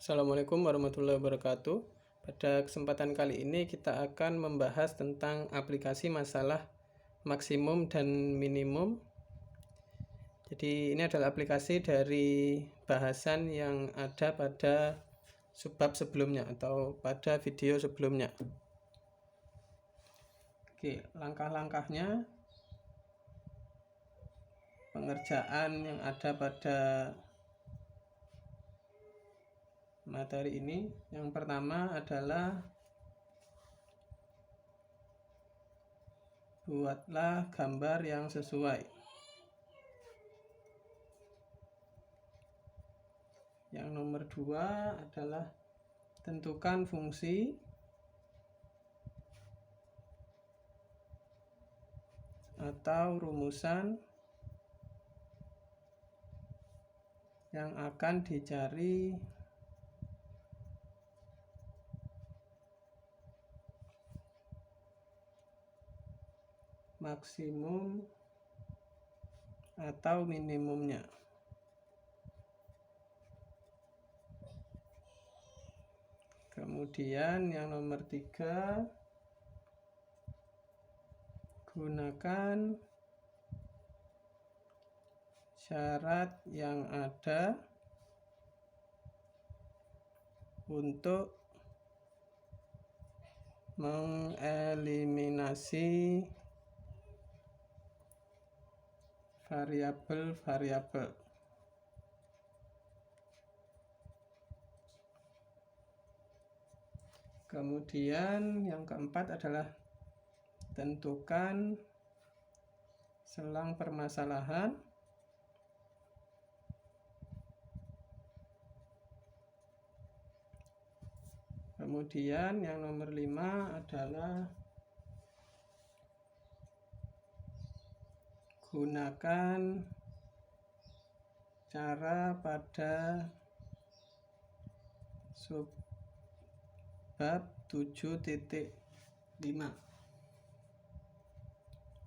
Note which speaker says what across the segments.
Speaker 1: Assalamualaikum warahmatullahi wabarakatuh. Pada kesempatan kali ini kita akan membahas tentang aplikasi masalah maksimum dan minimum. Jadi ini adalah aplikasi dari bahasan yang ada pada subbab sebelumnya atau pada video sebelumnya. Oke, langkah-langkahnya, pengerjaan yang ada pada materi ini. Yang pertama adalah buatlah gambar yang sesuai. Yang nomor 2 adalah tentukan fungsi atau rumusan yang akan dicari maksimum atau minimumnya. Kemudian yang nomor 3, gunakan syarat yang ada untuk mengeliminasi variabel-variabel. Kemudian yang keempat adalah tentukan selang permasalahan. Kemudian yang nomor 5 adalah gunakan cara pada subbab 7.5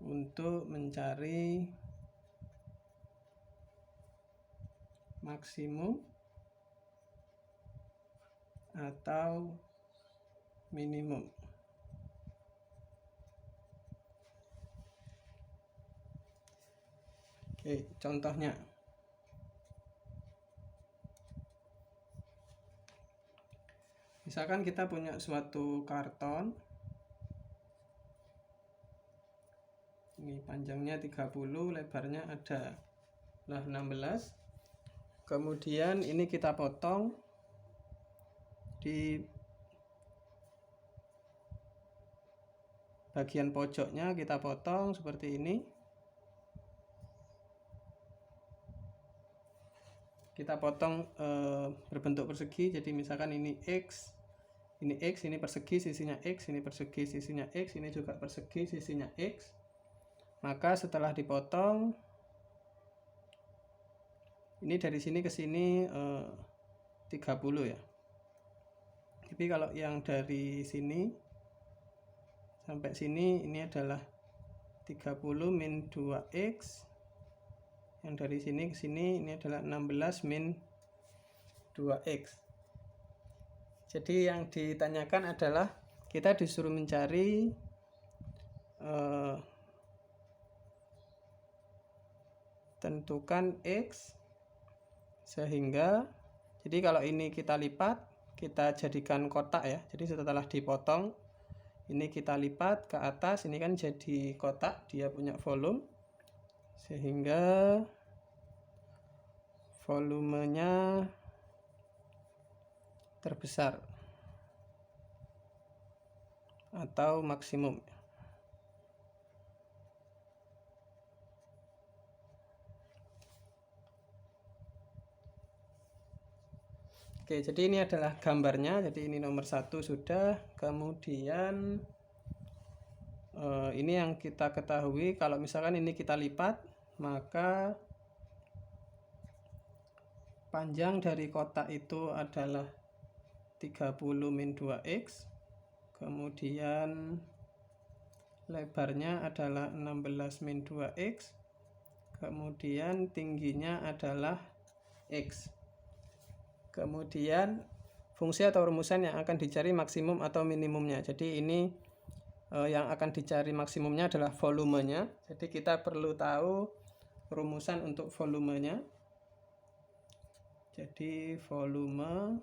Speaker 1: untuk mencari maksimum atau minimum. Oke, contohnya. Misalkan kita punya suatu karton. Ini panjangnya 30, lebarnya adalah 16. Kemudian ini kita potong di bagian pojoknya, kita potong seperti ini. Kita potong berbentuk persegi. Jadi misalkan ini X, ini persegi sisinya X, ini persegi sisinya X, ini juga persegi sisinya X. Maka setelah dipotong, ini dari sini ke sini 30 ya. Tapi kalau yang dari sini sampai sini ini adalah 30 min 2x. Yang dari sini ke sini ini adalah 16 min 2x. Jadi yang ditanyakan adalah kita disuruh mencari tentukan x sehingga, jadi kalau ini kita lipat, kita jadikan kotak ya. Jadi setelah dipotong, ini kita lipat ke atas, ini kan jadi kotak, dia punya volume, sehingga volumenya terbesar atau maksimum. Oke, jadi ini adalah gambarnya. Jadi ini nomor 1 sudah. Kemudian ini yang kita ketahui, kalau misalkan ini kita lipat, maka panjang dari kotak itu adalah 30 min 2x. Kemudian lebarnya adalah 16 min 2x. Kemudian tingginya adalah x. Kemudian fungsi atau rumusan yang akan dicari maksimum atau minimumnya. Jadi ini yang akan dicari maksimumnya adalah volumenya. Jadi kita perlu tahu rumusan untuk volumenya. Jadi volume,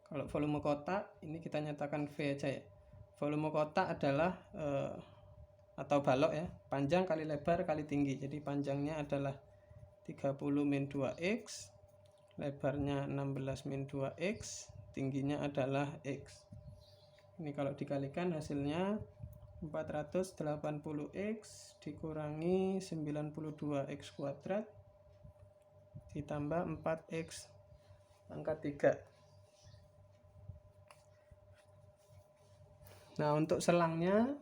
Speaker 1: kalau volume kotak ini kita nyatakan V aja ya. Volume kotak adalah atau balok ya, panjang kali lebar kali tinggi. Jadi panjangnya adalah 30 min 2x, lebarnya 16 min 2x, tingginya adalah x. Ini kalau dikalikan hasilnya 480x dikurangi 92x kuadrat ditambah 4x pangkat 3. Nah, untuk selangnya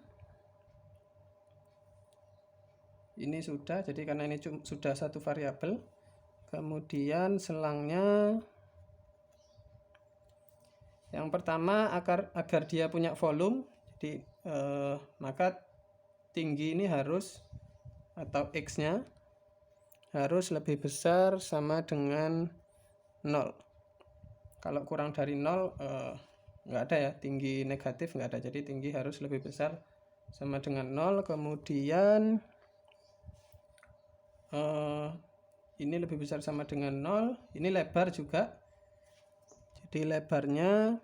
Speaker 1: ini sudah, jadi karena ini sudah satu variabel. Kemudian selangnya yang pertama, agar dia punya volume, jadi maka tinggi ini harus, atau x-nya harus lebih besar sama dengan 0. Kalau kurang dari 0 nggak ada ya, tinggi negatif nggak ada, jadi tinggi harus lebih besar sama dengan 0. Kemudian ini lebih besar sama dengan 0, ini lebar juga. Jadi lebarnya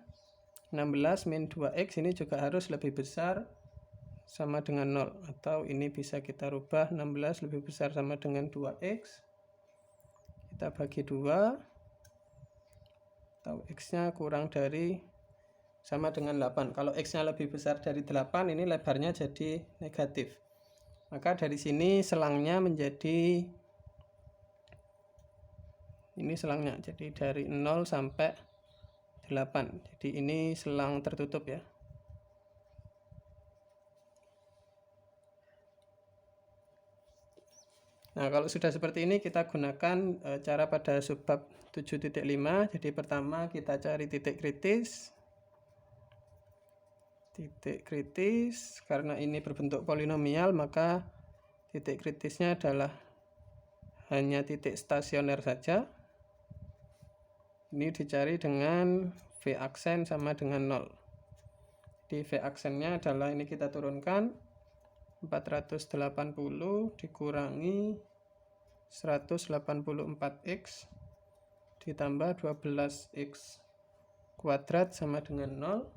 Speaker 1: 16 min 2x ini juga harus lebih besar sama dengan 0. Atau ini bisa kita rubah 16 lebih besar sama dengan 2x. Kita bagi 2. Atau x-nya kurang dari sama dengan 8. Kalau x-nya lebih besar dari 8, ini lebarnya jadi negatif. Maka dari sini selangnya menjadi, ini selangnya, jadi dari 0 sampai 8. Jadi ini selang tertutup ya. Nah, kalau sudah seperti ini kita gunakan cara pada subbab 7.5. Jadi pertama kita cari titik kritis. Titik kritis, karena ini berbentuk polinomial maka titik kritisnya adalah hanya titik stasioner saja. Ini dicari dengan V aksen sama dengan 0. Di V aksennya adalah ini kita turunkan 480 dikurangi 184x ditambah 12x kuadrat sama dengan 0.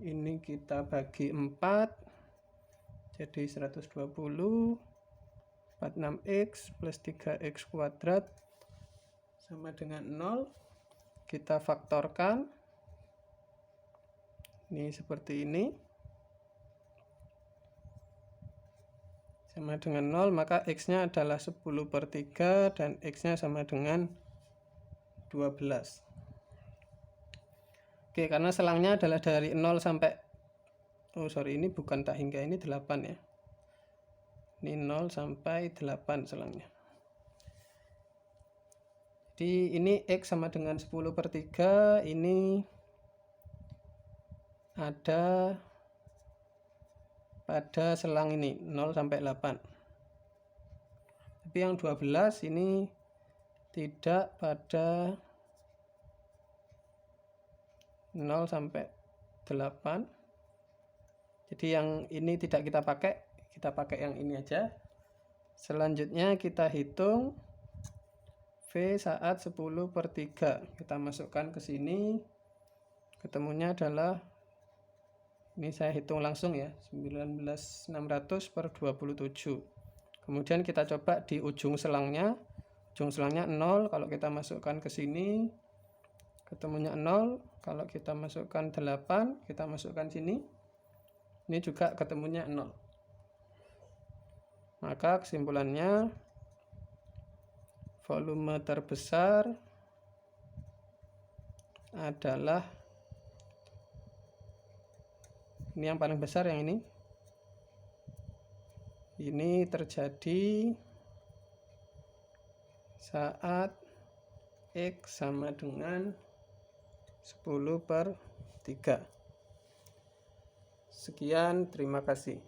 Speaker 1: Ini kita bagi 4 jadi 120, 46x plus 3x kuadrat sama dengan 0. Kita faktorkan. Ini seperti ini. Sama dengan 0, maka x-nya adalah 10/3 dan x-nya sama dengan 12. Oke, karena selangnya adalah dari 0 sampai, ini bukan tak hingga, ini 8 ya. Ini 0 sampai 8 selangnya. Jadi ini x sama dengan 10/3, ini ada pada selang ini 0 sampai 8. Tapi yang 12 ini tidak pada 0 sampai 8. Jadi yang ini tidak kita pakai yang ini aja. Selanjutnya kita hitung V saat 10/3. Kita masukkan ke sini. Ketemunya adalah, ini saya hitung langsung ya, 19.600/27. Kemudian kita coba di ujung selangnya. Ujung selangnya 0, kalau kita masukkan ke sini ketemunya 0. Kalau kita masukkan 8, kita masukkan sini, ini juga ketemunya 0. Maka kesimpulannya volume terbesar adalah ini, yang paling besar yang ini. Ini terjadi saat X sama dengan 10/3. Sekian, terima kasih.